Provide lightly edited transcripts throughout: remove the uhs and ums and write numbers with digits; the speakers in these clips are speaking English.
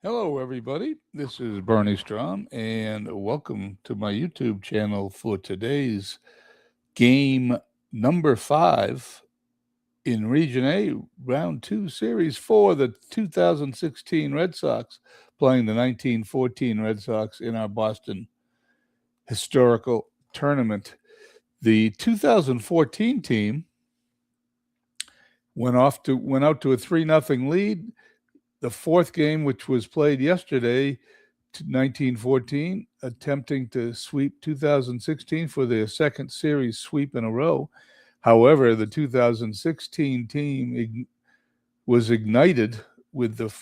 Hello, everybody. This is Bernie Strom, and welcome to my YouTube channel for today's game number 5 in Region A, Round 2, Series 4, the 2016 Red Sox playing the 1914 Red Sox in our Boston historical tournament. The 2014 team went out to a 3-0 lead. The fourth game, which was played yesterday, 1914, attempting to sweep 2016 for their second series sweep in a row. However, the 2016 team was ignited with the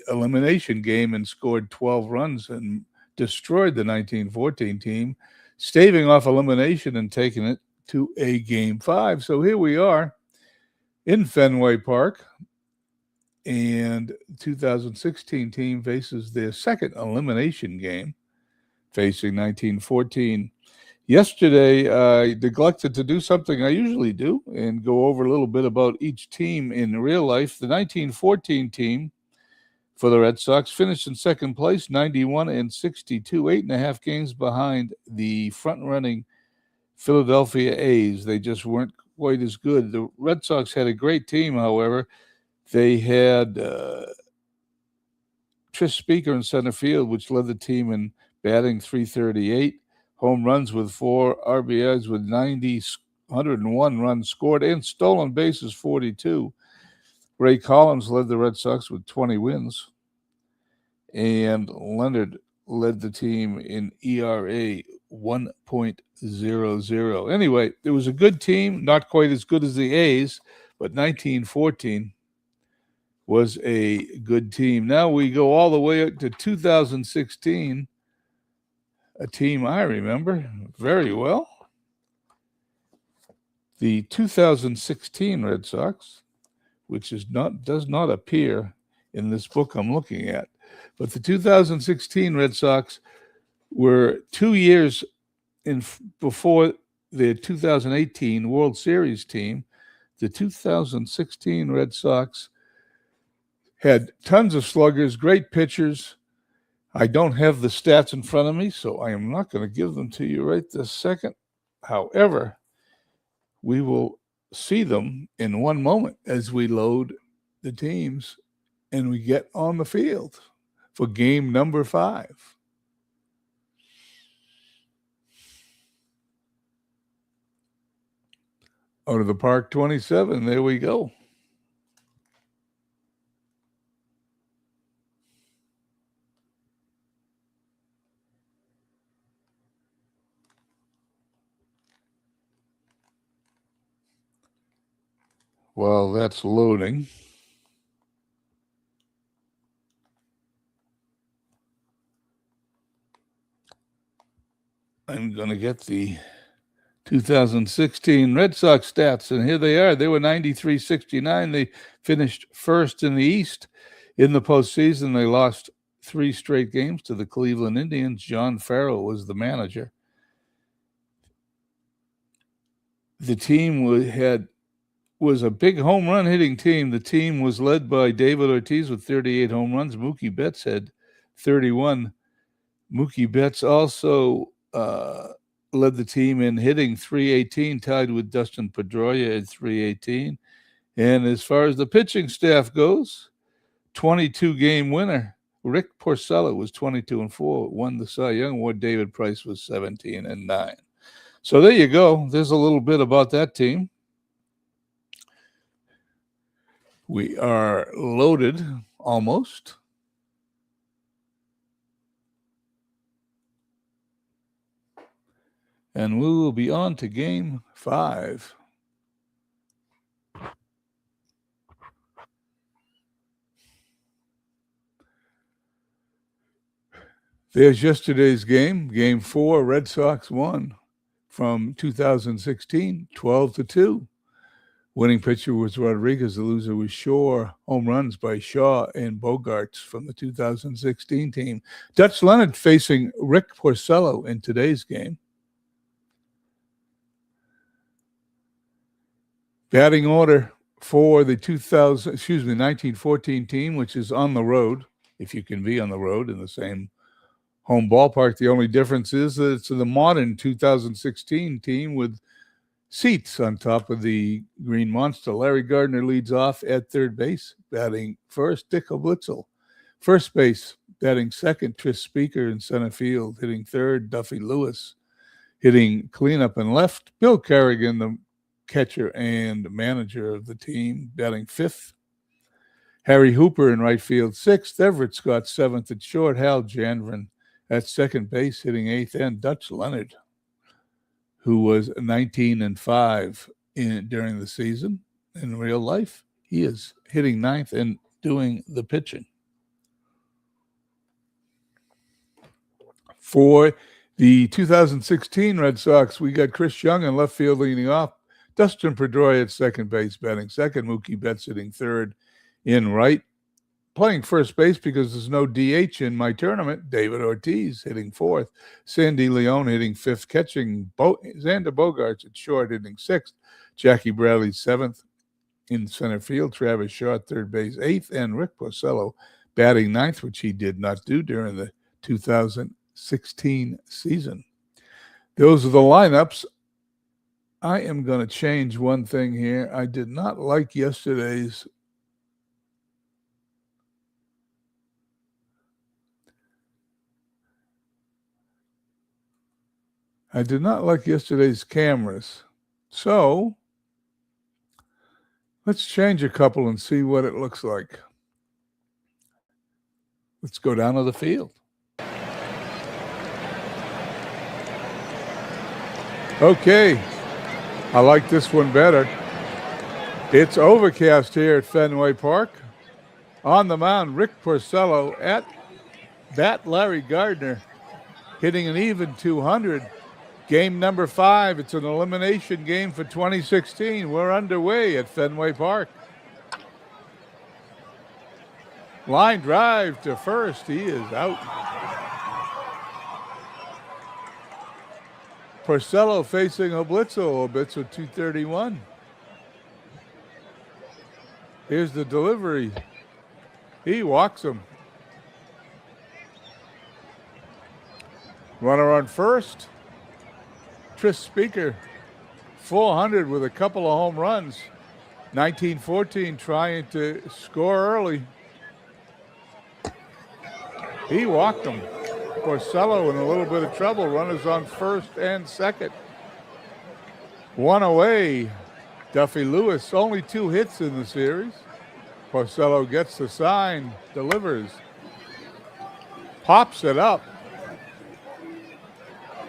elimination game and scored 12 runs and destroyed the 1914 team, staving off elimination and taking it to a Game 5. So here we are in Fenway Park, and the 2016 team faces their second elimination game, facing 1914. Yesterday, I neglected to do something I usually do and go over a little bit about each team in real life. The 1914 team for the Red Sox finished in second place, 91-62, 8.5 games behind the front-running Philadelphia A's. They just weren't quite as good. The Red Sox had a great team, however. They had Tris Speaker in center field, which led the team in batting, 338, home runs with 4, RBIs with 90, 101 runs scored, and stolen bases, 42. Ray Collins led the Red Sox with 20 wins, and Leonard led the team in ERA 1.00. Anyway, it was a good team, not quite as good as the A's, but 1914 was a good team. Now we go all the way up to 2016, a team I remember very well. The 2016 Red Sox, which does not appear in this book I'm looking at, but the 2016 Red Sox were 2 years before the 2018 World Series team. The 2016 Red Sox had tons of sluggers, great pitchers. I don't have the stats in front of me, so I am not going to give them to you right this second. However, we will see them in one moment as we load the teams and we get on the field for game number 5. Out of the Park 27, there we go. While that's loading, I'm going to get the 2016 Red Sox stats, and here they are. They were 93-69. They finished first in the East. In the postseason, they lost 3 straight games to the Cleveland Indians. John Farrell was the manager. The team was a big home run hitting team. The team was led by David Ortiz with 38 home runs. Mookie Betts had 31. Mookie Betts also led the team in hitting, 318, tied with Dustin Pedroia at 318. And as far as the pitching staff goes, 22-game winner Rick Porcello was 22-4, won the Cy Young Award. David Price was 17-9. So there you go. There's a little bit about that team. We are loaded almost. And we will be on to game 5. There's yesterday's game, game 4. Red Sox won from 2016, 12-2. Winning pitcher was Rodriguez. The loser was Shaw. Home runs by Shaw and Bogarts from the 2016 team. Dutch Leonard facing Rick Porcello in today's game. Batting order for the 1914 team, which is on the road, if you can be on the road in the same home ballpark. The only difference is that it's the modern 2016 team with seats on top of the Green Monster. Larry Gardner leads off at third base, batting first. Dick Blitzel. First base, batting second. Tris Speaker in center field, hitting third. Duffy Lewis hitting cleanup and left. Bill Kerrigan, the catcher and manager of the team, batting fifth. Harry Hooper in right field, sixth. Everett Scott, seventh at short. Hal Janvrin at second base, hitting eighth. And Dutch Leonard, who was 19-5 during the season in real life. He is hitting ninth and doing the pitching. For the 2016 Red Sox, we got Chris Young in left field leading off. Dustin Pedroia at second base, batting second. Mookie Betts hitting third in right. Playing first base because there's no DH in my tournament. David Ortiz hitting fourth. Sandy Leone hitting fifth. Catching Xander Bogaerts at short, hitting sixth. Jackie Bradley seventh in center field. Travis Shaw third base eighth. And Rick Porcello batting ninth, which he did not do during the 2016 season. Those are the lineups. I am going to change one thing here. I did not like yesterday's cameras. So let's change a couple and see what it looks like. Let's go down to the field. Okay, I like this one better. It's overcast here at Fenway Park. On the mound, Rick Porcello. At bat, Larry Gardner hitting an even 200. Game number 5. It's an elimination game for 2016. We're underway at Fenway Park. Line drive to first. He is out. Porcello facing Oblitzo. Oblitzo 231. Here's the delivery. He walks him. Runner on first. Tris Speaker, 400 with a couple of home runs. 1914 trying to score early. He walked him. Porcello in a little bit of trouble. Runners on first and second. One away. Duffy Lewis, only 2 hits in the series. Porcello gets the sign, delivers. Pops it up.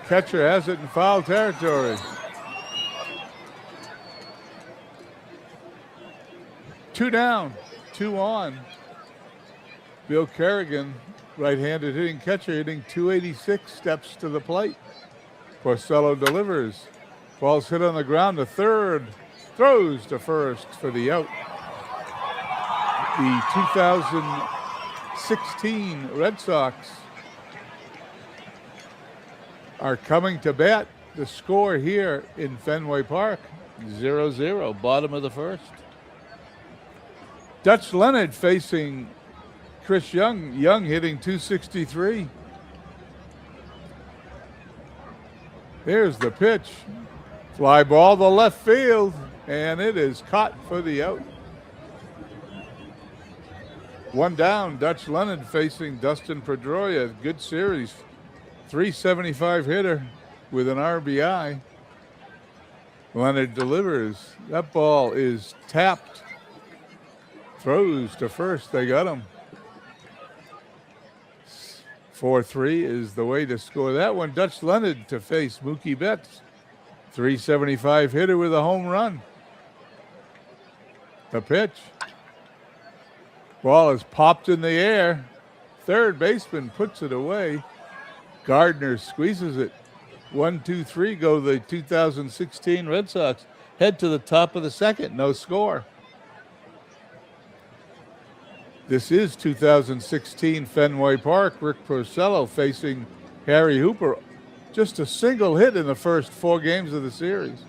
Catcher has it in foul territory. 2 down, 2 on. Bill Kerrigan, right-handed hitting catcher, hitting 286, steps to the plate. Porcello delivers. Ball's hit on the ground to third. Throws to first for the out. The 2016 Red Sox are coming to bat. The score here in Fenway Park, 0-0, bottom of the first. Dutch Leonard facing Chris Young. Young hitting 263. Here's the pitch. Fly ball to left field, and it is caught for the out. 1 down, Dutch Leonard facing Dustin Pedroia. Good series. 375 hitter with an RBI. Leonard delivers. That ball is tapped. Throws to first. They got him. 4-3 is the way to score that one. Dutch Leonard to face Mookie Betts. 375 hitter with a home run. The pitch. Ball is popped in the air. Third baseman puts it away. Gardner squeezes it. 1-2-3 go the 2016 Red Sox. Head to the top of the second. No score. This is 2016 Fenway Park. Rick Porcello facing Harry Hooper. Just a single hit in the first 4 games of the series.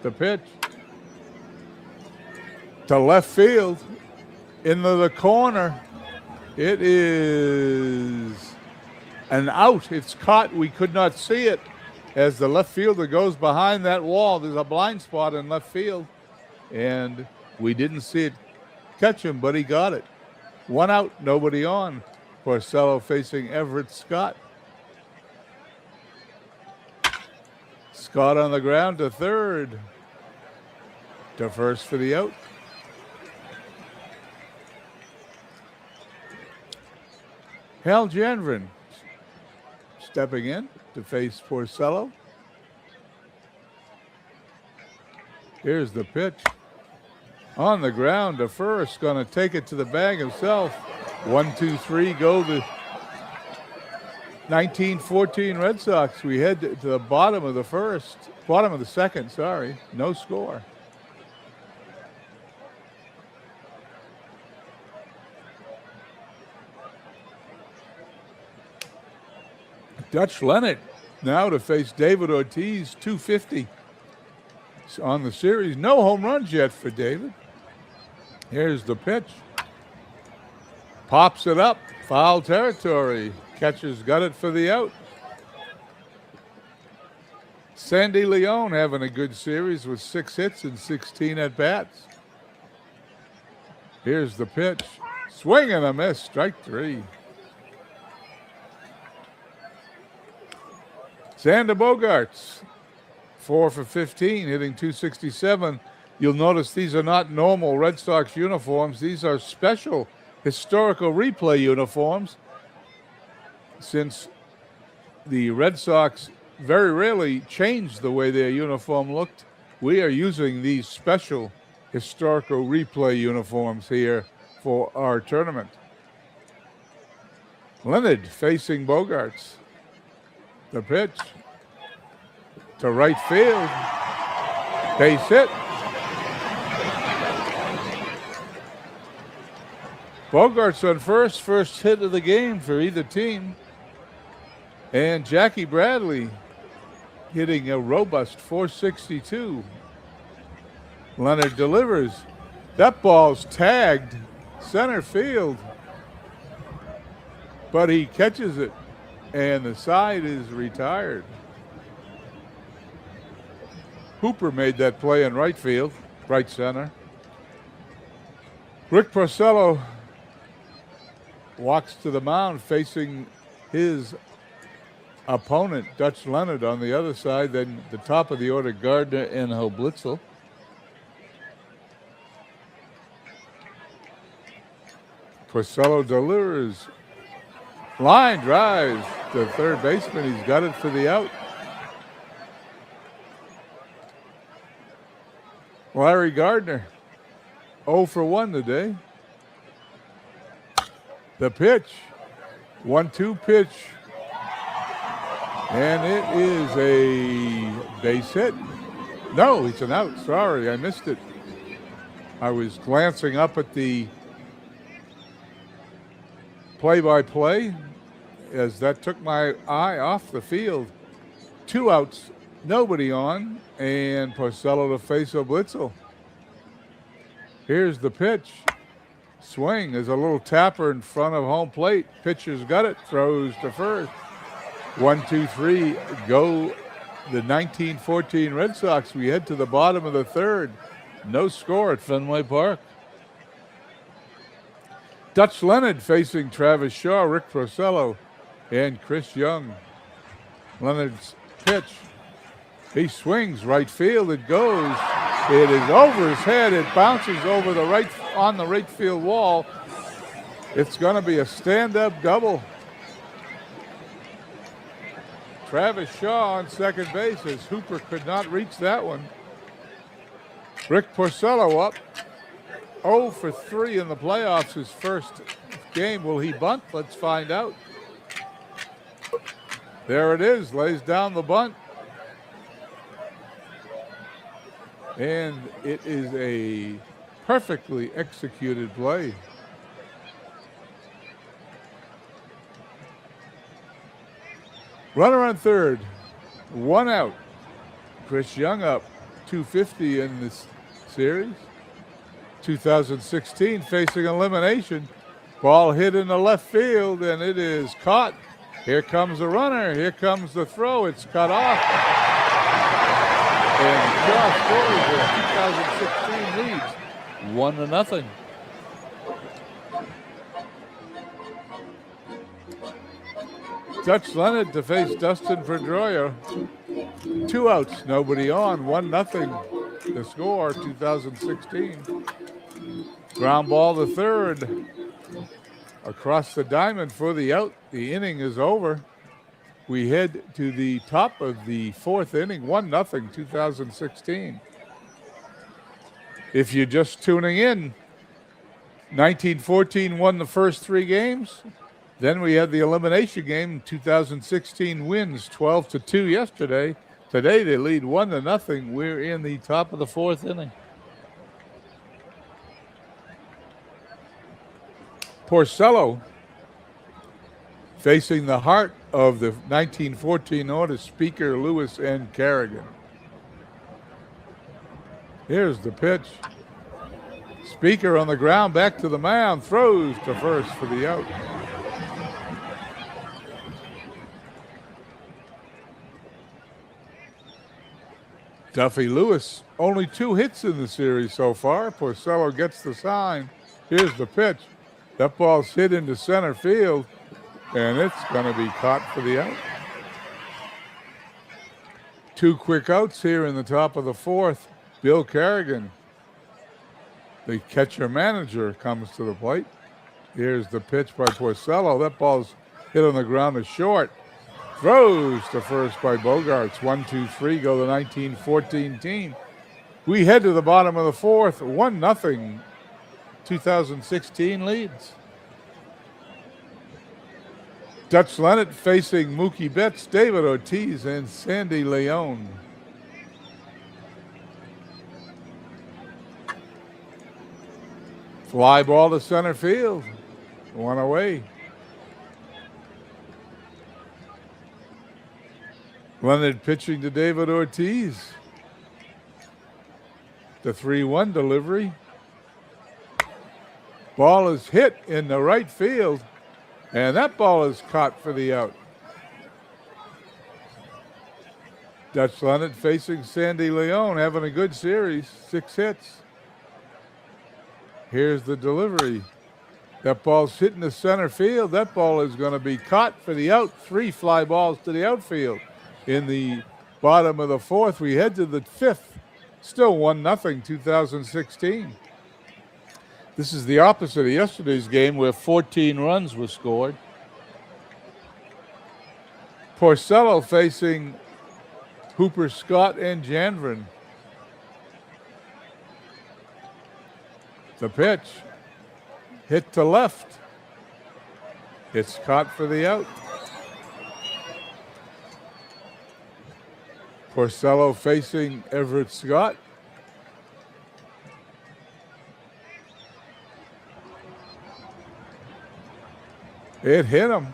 The pitch. to left field, into the corner. It is an out. It's caught. We could not see it as the left fielder goes behind that wall. There's a blind spot in left field, and we didn't see it catch him, but he got it. 1 out, nobody on. Porcello facing Everett Scott. Scott on the ground to third. To first for the out. Hal Janvrin stepping in to face Porcello. Here's the pitch. On the ground to first, going to take it to the bag himself. 1, 2, 3, go the 1914 Red Sox. We head to the bottom of the second, sorry. No score. Dutch Leonard now to face David Ortiz, 250 on the series. No home runs yet for David. Here's the pitch. Pops it up, foul territory. Catcher's got it for the out. Sandy Leone having a good series with 6 hits and 16 at-bats. Here's the pitch. Swing and a miss, strike 3. Xander Bogaerts, 4 for 15, hitting .267. You'll notice these are not normal Red Sox uniforms. These are special historical replay uniforms. Since the Red Sox very rarely changed the way their uniform looked, we are using these special historical replay uniforms here for our tournament. Leonard facing Bogaerts. The pitch to right field. Base hit. Bogaerts on first hit of the game for either team. And Jackie Bradley hitting a robust .462. Leonard delivers. That ball's tagged center field, but he catches it, and the side is retired. Hooper made that play in right field, right center. Rick Porcello walks to the mound facing his opponent, Dutch Leonard, on the other side. Then the top of the order, Gardner and Hoblitzel. Porcello delivers. Line drives to third baseman. He's got it for the out. Larry Gardner, 0 for 1 today. The pitch, 1-2 pitch. And it is a base hit. No, it's an out. Sorry, I missed it. I was glancing up at the play-by-play as that took my eye off the field. 2 outs, nobody on, and Porcello to face Oblitzel. Here's the pitch. Swing. There's a little tapper in front of home plate. Pitcher's got it, throws to first. 1, 2, 3, go the 1914 Red Sox. We head to the bottom of the third. No score at Fenway Park. Dutch Leonard facing Travis Shaw, Rick Porcello, and Chris Young. Leonard's pitch. He swings right field. It goes. It is over his head. It bounces over the on the right field wall. It's going to be a stand-up double. Travis Shaw on second base as Hooper could not reach that one. Rick Porcello up. 0 for 3 in the playoffs, his first game. Will he bunt? Let's find out. There it is, lays down the bunt. And it is a perfectly executed play. Runner on third, 1 out. Chris Young up, 250 in this series. 2016, facing elimination. Ball hit in the left field, and it is caught. Here comes the runner. Here comes the throw. It's cut off. And Shaw scores. The 2016 leads 1-0. Dutch Leonard to face Dustin Pedroia. 2 outs, nobody on. 1-0 the score, 2016. Ground ball to third. Across the diamond for the out. The inning is over. We head to the top of the 4th inning, 1-0, 2016. If you're just tuning in, 1914 won the first 3 games. Then we had the elimination game. 2016 wins 12-2 yesterday. Today they lead 1-0. We're in the top of the 4th inning. Porcello facing the heart of the 1914 order, Speaker, Lewis, and Kerrigan. Here's the pitch. Speaker on the ground, back to the mound, throws to first for the out. Duffy Lewis, only 2 hits in the series so far. Porcello gets the sign. Here's the pitch. That ball's hit into center field, and it's going to be caught for the out. 2 quick outs here in the top of the 4th. Bill Kerrigan, the catcher-manager, comes to the plate. Here's the pitch by Porcello. That ball's hit on the ground to short. Throws to first by Bogarts. 1-2-3 go the 1914 team. We head to the bottom of the 4th. 1-0. 2016 leads. Dutch Leonard facing Mookie Betts, David Ortiz, and Sandy Leone. Fly ball to center field. 1 away. Leonard pitching to David Ortiz. The 3-1 delivery. Ball is hit in the right field, and that ball is caught for the out. Dutch Leonard facing Sandy Leone, having a good series, 6 hits. Here's the delivery. That ball's hit in the center field. That ball is going to be caught for the out. 3 fly balls to the outfield. In the bottom of the 4th, we head to the 5th. Still 1-0, 2016. This is the opposite of yesterday's game where 14 runs were scored. Porcello facing Hooper Scott and Janvrin. The pitch hit to left. It's caught for the out. Porcello facing Everett Scott. It hit him.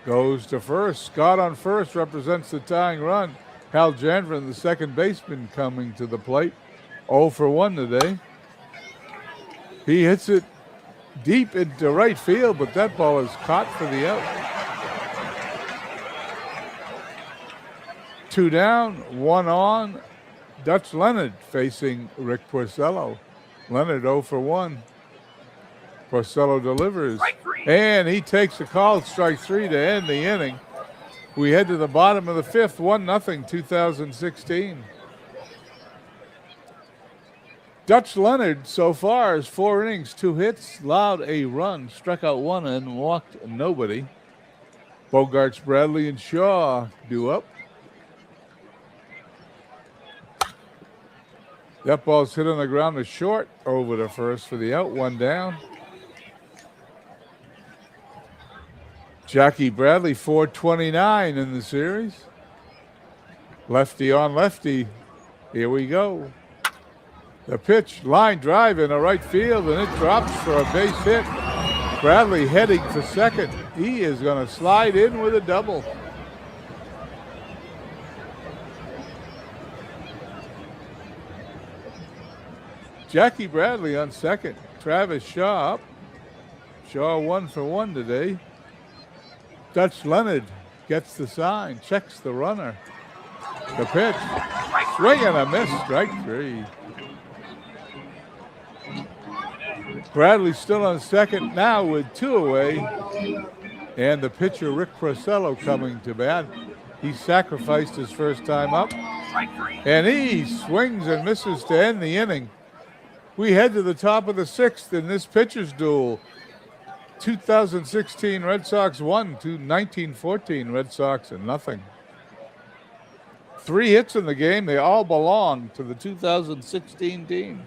Goes to first. Scott on first represents the tying run. Hal Janvrin, the second baseman, coming to the plate. 0 for 1 today. He hits it deep into right field, but that ball is caught for the out. 2 down, 1 on. Dutch Leonard facing Rick Porcello. Leonard 0 for 1. Porcello delivers. And he takes a call, strike 3 to end the inning. We head to the bottom of the 5th, 1-0, 2016. Dutch Leonard so far is 4 innings, 2 hits, allowed a run, struck out 1 and walked nobody. Bogarts, Bradley, and Shaw due up. That ball's hit on the ground to short, over to first for the out, 1 down. Jackie Bradley, 429 in the series. Lefty on lefty. Here we go. The pitch, line drive in the right field, and it drops for a base hit. Bradley heading for second. He is going to slide in with a double. Jackie Bradley on second. Travis Shaw up. Shaw 1 for 1 today. Dutch Leonard gets the sign, checks the runner. The pitch. Swing and a miss, strike 3. Bradley still on second now with 2 away. And the pitcher, Rick Porcello, coming to bat. He sacrificed his first time up. And he swings and misses to end the inning. We head to the top of the 6th in this pitcher's duel. 2016 Red Sox 1 to 1914 Red Sox and nothing. 3 hits in the game. They all belong to the 2016 team.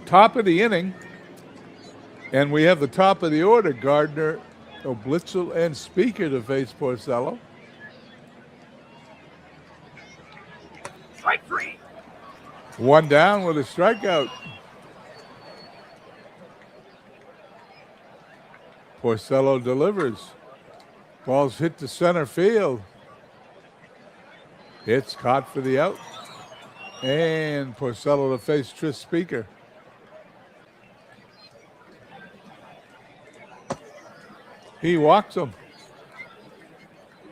Top of the inning. And we have the top of the order, Gardner, Oblitzel, and Speaker to face Porcello. Strike 3. 1 down with a strikeout. Porcello delivers. Ball's hit to center field. It's caught for the out. And Porcello to face Tris Speaker. He walks him.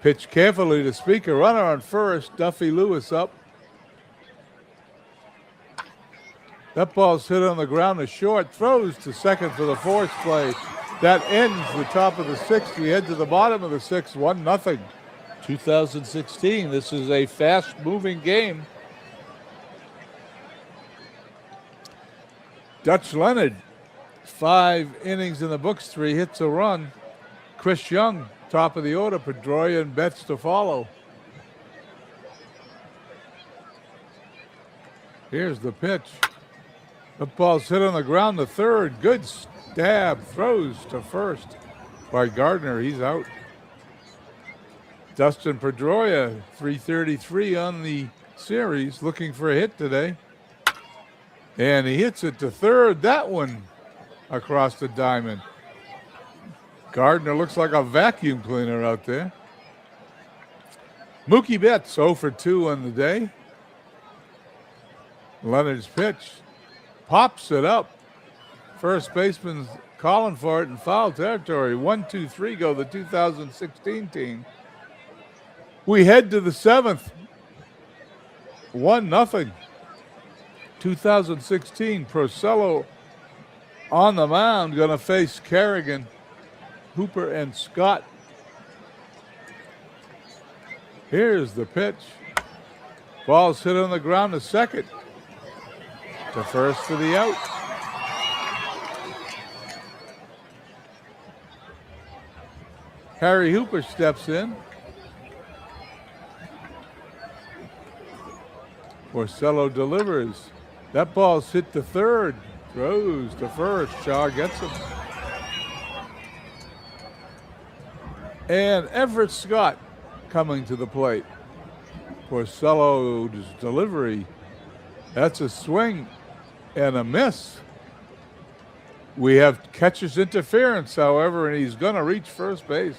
Pitch carefully to Speaker. Runner on first. Duffy Lewis up. That ball's hit on the ground to short. Throws to second for the force play. That ends the top of the 6th. We head to the bottom of the 6th. 1-0. 2016. This is a fast-moving game. Dutch Leonard. 5 innings in the books. 3 hits, a run. Chris Young, top of the order. Pedroia and Betts to follow. Here's the pitch. The ball's hit on the ground to third. Good stab. Throws to first by Gardner. He's out. Dustin Pedroia, 333 on the series, looking for a hit today. And he hits it to third. That one across the diamond. Gardner looks like a vacuum cleaner out there. Mookie Betts 0 for 2 on the day. Leonard's pitch. Pops it up. First baseman's calling for it in foul territory. 1-2-3 go the 2016 team. We head to the 7th. 1-0. 2016. Porcello on the mound, going to face Kerrigan, Hooper, and Scott. Here's the pitch. Ball's hit on the ground to second. To first for the out. Harry Hooper steps in. Porcello delivers. That ball's hit to third. Throws to first. Shaw gets him. And Everett Scott coming to the plate. Porcello's delivery. That's a swing and a miss. We have catcher's interference, however, and he's going to reach first base.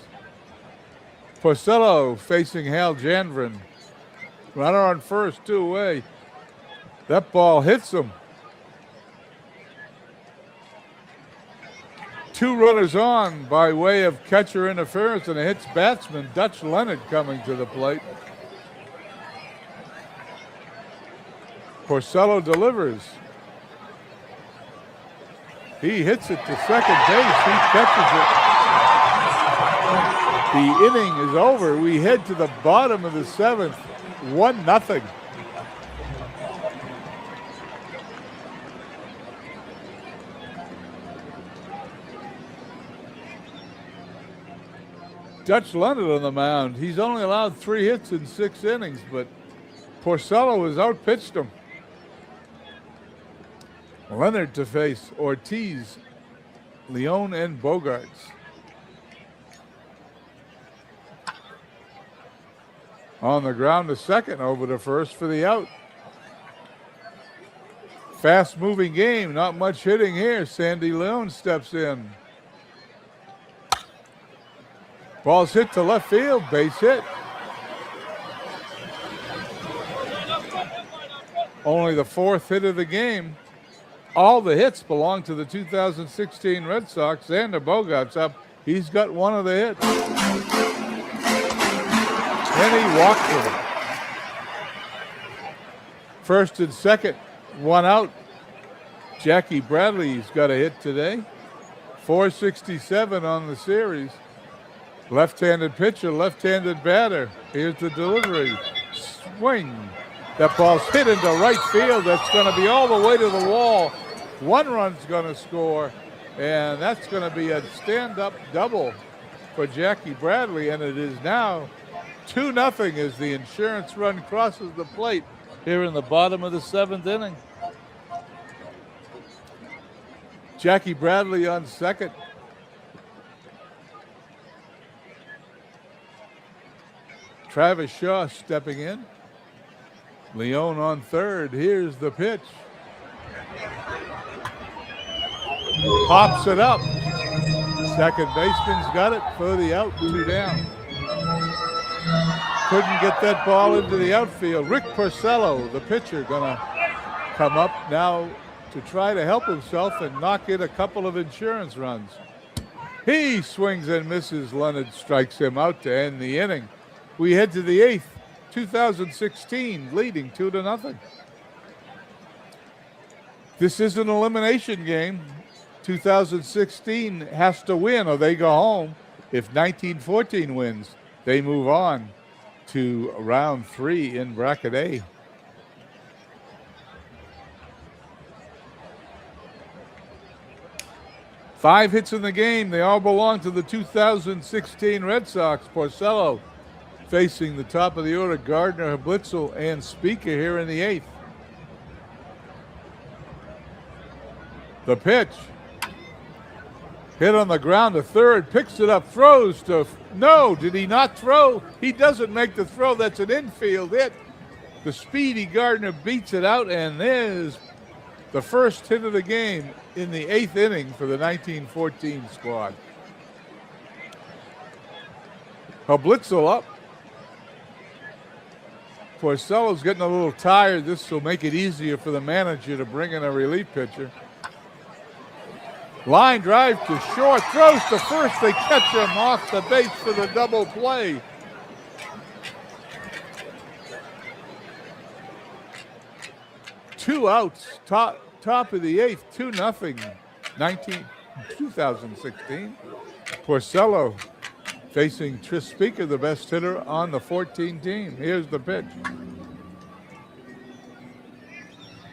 Porcello facing Hal Janvrin. Runner on first, 2 away. That ball hits him. 2 runners on by way of catcher interference, and it hits batsman Dutch Leonard coming to the plate. Porcello delivers. He hits it to second base. He catches it. The inning is over. We head to the bottom of the 7th. 1-0. Dutch Leonard on the mound. He's only allowed 3 hits in 6 innings, but Porcello has outpitched him. Leonard to face Ortiz, Leone, and Bogarts. On the ground to second, over to first for the out. Fast-moving game, not much hitting here. Sandy Leone steps in. Ball's hit to left field, base hit. Only the 4th hit of the game. All the hits belong to the 2016 Red Sox. Xander Bogaerts up. He's got one of the hits. And he walked with it. First and second, one out. Jackie Bradley's got a hit today. 467 on the series. Left-handed pitcher, left-handed batter. Here's the delivery. Swing. That ball's hit into right field. That's going to be all the way to the wall. 1 run's going to score, and that's going to be a stand-up double for Jackie Bradley, and it is now 2-0 as the insurance run crosses the plate here in the bottom of the 7th inning. Jackie Bradley on second. Travis Shaw stepping in. Leone on third. Here's the pitch. Pops it up. Second baseman's got it for the out, 2 down. Couldn't get that ball into the outfield. Rick Porcello, the pitcher, gonna come up now to try to help himself and knock in a couple of insurance runs. He swings and misses. Leonard strikes him out to end the inning. We head to the 8th, 2016, leading 2-0. This is an elimination game. 2016 has to win or they go home. If 1914 wins, they move on to round 3 in bracket A. Five hits in the game. They all belong to the 2016 Red Sox. Porcello facing the top of the order, Gardner, Blitzel, and Speaker here in the 8th. The pitch. Hit on the ground to third, picks it up, throws to, no, did he not throw? He doesn't make the throw. That's an infield hit. The speedy Gardner beats it out, and there's the first hit of the game in the 8th inning for the 1914 squad. Blitzel up. Porcello's getting a little tired. This will make it easier for the manager to bring in a relief pitcher. Line drive to short, throws to first. They catch him off the base for the double play. Two outs, top of the 8th, 2-0, 2016. Porcello facing Tris Speaker, the best hitter on the 14 team. Here's the pitch.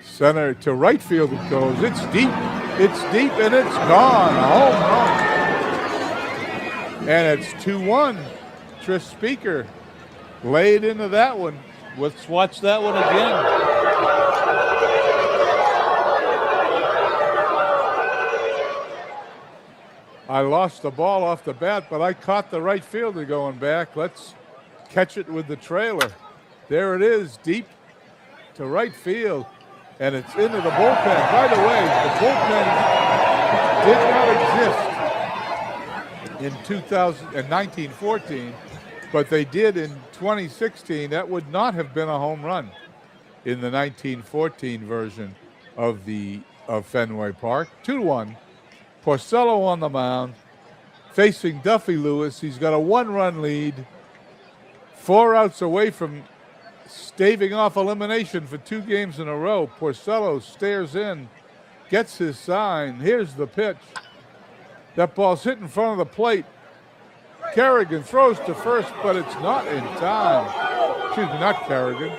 Center to right field it goes. It's deep, and it's gone. A home run. And it's 2-1. Tris Speaker laid into that one. Let's watch that one again. I lost the ball off the bat, but I caught the right fielder going back. Let's catch it with the trailer. There it is, deep to right field. And it's into the bullpen. By the way, the bullpen did not exist in 1914, but they did in 2016. That would not have been a home run in the 1914 version of Fenway Park. 2-1. Porcello on the mound, facing Duffy Lewis. He's got a 1-run lead. 4 outs away from staving off elimination for 2 games in a row. Porcello stares in, gets his sign. Here's the pitch. That ball's hit in front of the plate. Kerrigan throws to first, but it's not in time. Excuse me, not Kerrigan.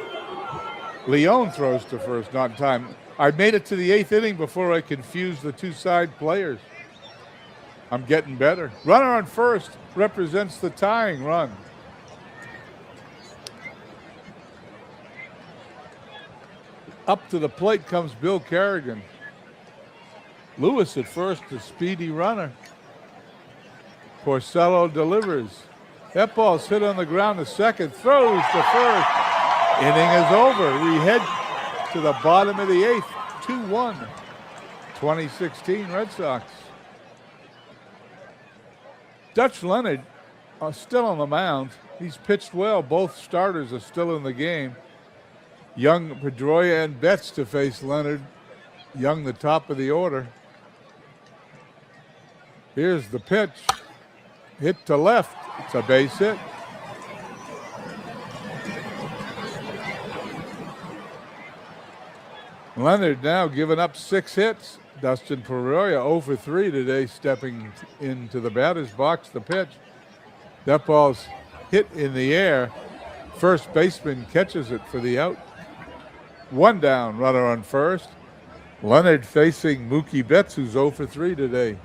Leone throws to first, not in time. I made it to the 8th inning before I confused the 2 side players. I'm getting better. Runner on first represents the tying run. Up to the plate comes Bill Kerrigan. Lewis at first, the speedy runner. Porcello delivers. That ball's hit on the ground to second, throws to first. Inning is over. We head to the bottom of the 8th, 2-1, 2016 Red Sox. Dutch Leonard still on the mound. He's pitched well. Both starters are still in the game. Young, Pedroia, and Betts to face Leonard. Young, the top of the order. Here's the pitch. Hit to left. It's a base hit. Leonard now giving up 6 hits. Dustin Pedroia 0 for 3 today, stepping into the batter's box. The pitch. That ball's hit in the air. First baseman catches it for the out. 1 down, runner on first. Leonard facing Mookie Betts, who's 0 for 3 today.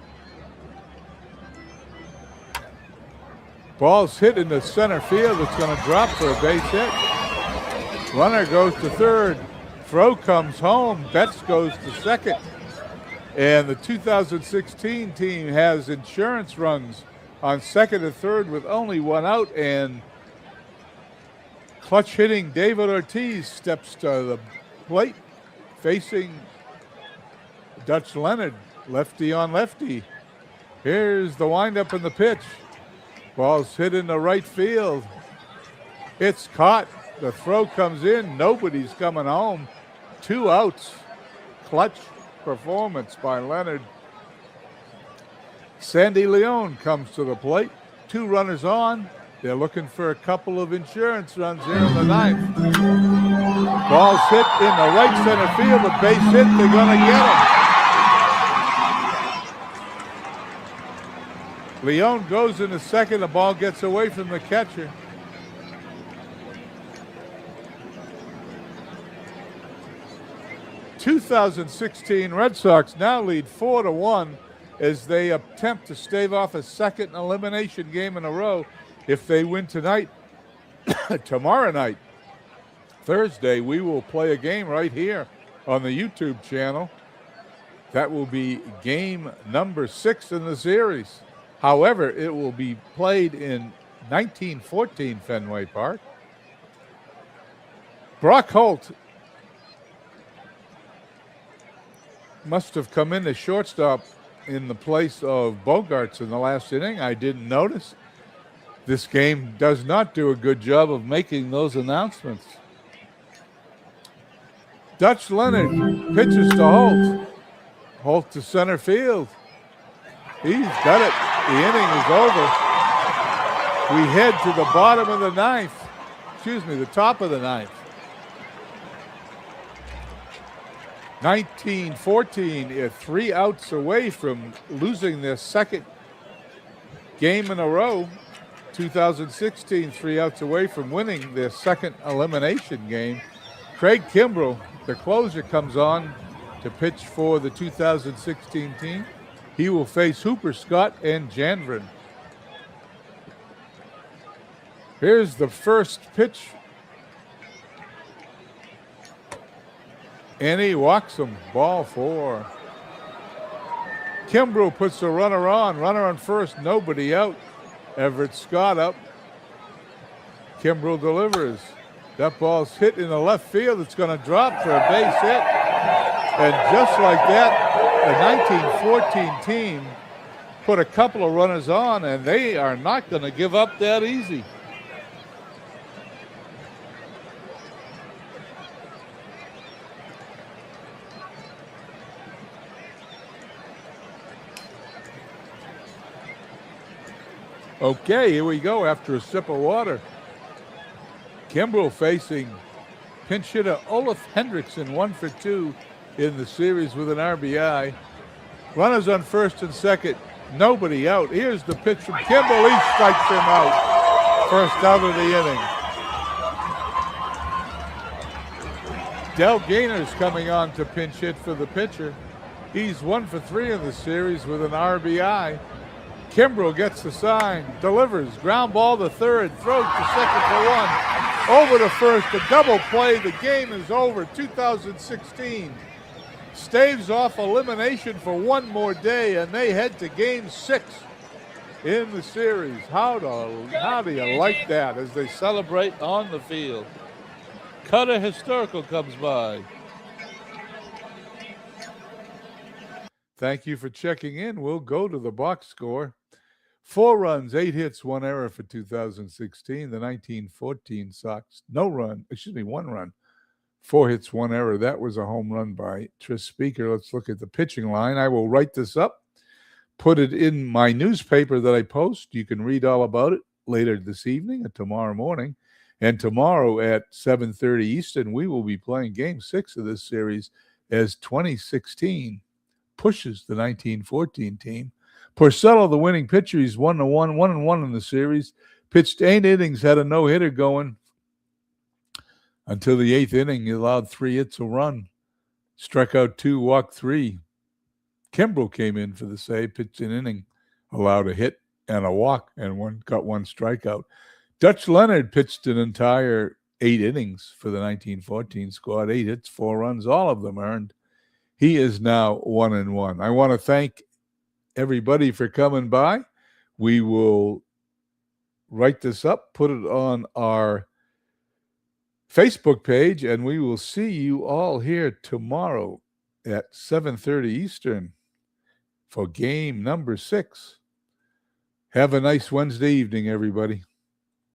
Ball's hit into center field. It's going to drop for a base hit. Runner goes to third. Throw comes home. Betts goes to second. And the 2016 team has insurance runs on second and third with only 1 out. And clutch hitting David Ortiz steps to the plate facing Dutch Leonard, lefty on lefty. Here's the windup and the pitch. Ball's hit into right field. It's caught. The throw comes in. Nobody's coming home. 2 outs. Clutch performance by Leonard. Sandy Leon comes to the plate. 2 runners on. They're looking for a couple of insurance runs here in the 9th. Ball's hit in the right center field. A base hit. They're going to get him. Leon goes in the second. The ball gets away from the catcher. '16 Red Sox now lead 4-1 as they attempt to stave off a second elimination game in a row. If they win tonight, tomorrow night, Thursday, we will play a game right here on the YouTube channel. That will be game number 6 in the series. However, it will be played in 1914 Fenway Park. Brock Holt must have come in as shortstop in the place of Bogarts in the last inning. I didn't notice. This game does not do a good job of making those announcements. Dutch Leonard pitches to Holt. Holt to center field. He's got it. The inning is over. We head to the bottom of the 9th. Excuse me, the top of the 9th. 1914 is 3 outs away from losing their second game in a row. 2016, 3 outs away from winning their second elimination game. Craig Kimbrell, the closer, comes on to pitch for the 2016 team. He will face Hooper Scott and Janvrin. Here's the first pitch. And he walks him. Ball 4. Kimbrell puts a runner on first, nobody out. Everett Scott up. Kimbrell delivers. That ball's hit in the left field. It's going to drop for a base hit. And just like that, the 1914 team put a couple of runners on, and they are not going to give up that easy. Okay, here we go after a sip of water. Kimbrell facing pinch hitter Olaf Hendrickson, 1 for 2 in the series with an RBI. Runners on first and second, nobody out. Here's the pitch from Kimbrell. He strikes him out. First out of the inning. Del Gainer's coming on to pinch hit for the pitcher. He's 1 for 3 in the series with an RBI. Kimbrell gets the sign, delivers, ground ball to third, throws to second for 1, over to first, a double play. The game is over. 2016 staves off elimination for 1 more day, and they head to game 6 in the series. How do you like that as they celebrate on the field? Cutter Historical comes by. Thank you for checking in. We'll go to the box score. 4 runs, 8 hits, 1 error for 2016. The 1914 Sox, 1 run, 4 hits, 1 error. That was a home run by Tris Speaker. Let's look at the pitching line. I will write this up, put it in my newspaper that I post. You can read all about it later this evening and tomorrow morning. And tomorrow at 7:30 Eastern, we will be playing Game 6 of this series as 2016 pushes the 1914 team. Porcello, the winning pitcher, he's 1-1, 1-1 in the series. Pitched 8 innings, had a no-hitter going until the 8th inning. He allowed 3 hits, a run, struck out 2, walked 3. Kimbrel came in for the save, pitched an inning, allowed a hit and a walk, and got 1 strikeout. Dutch Leonard pitched an entire 8 innings for the 1914 squad, 8 hits, 4 runs, all of them earned. He is now 1-1. I want to thank everybody for coming by. We will write this up, put it on our Facebook page, and we will see you all here tomorrow at 7:30 Eastern for game number 6. Have a nice Wednesday evening, everybody.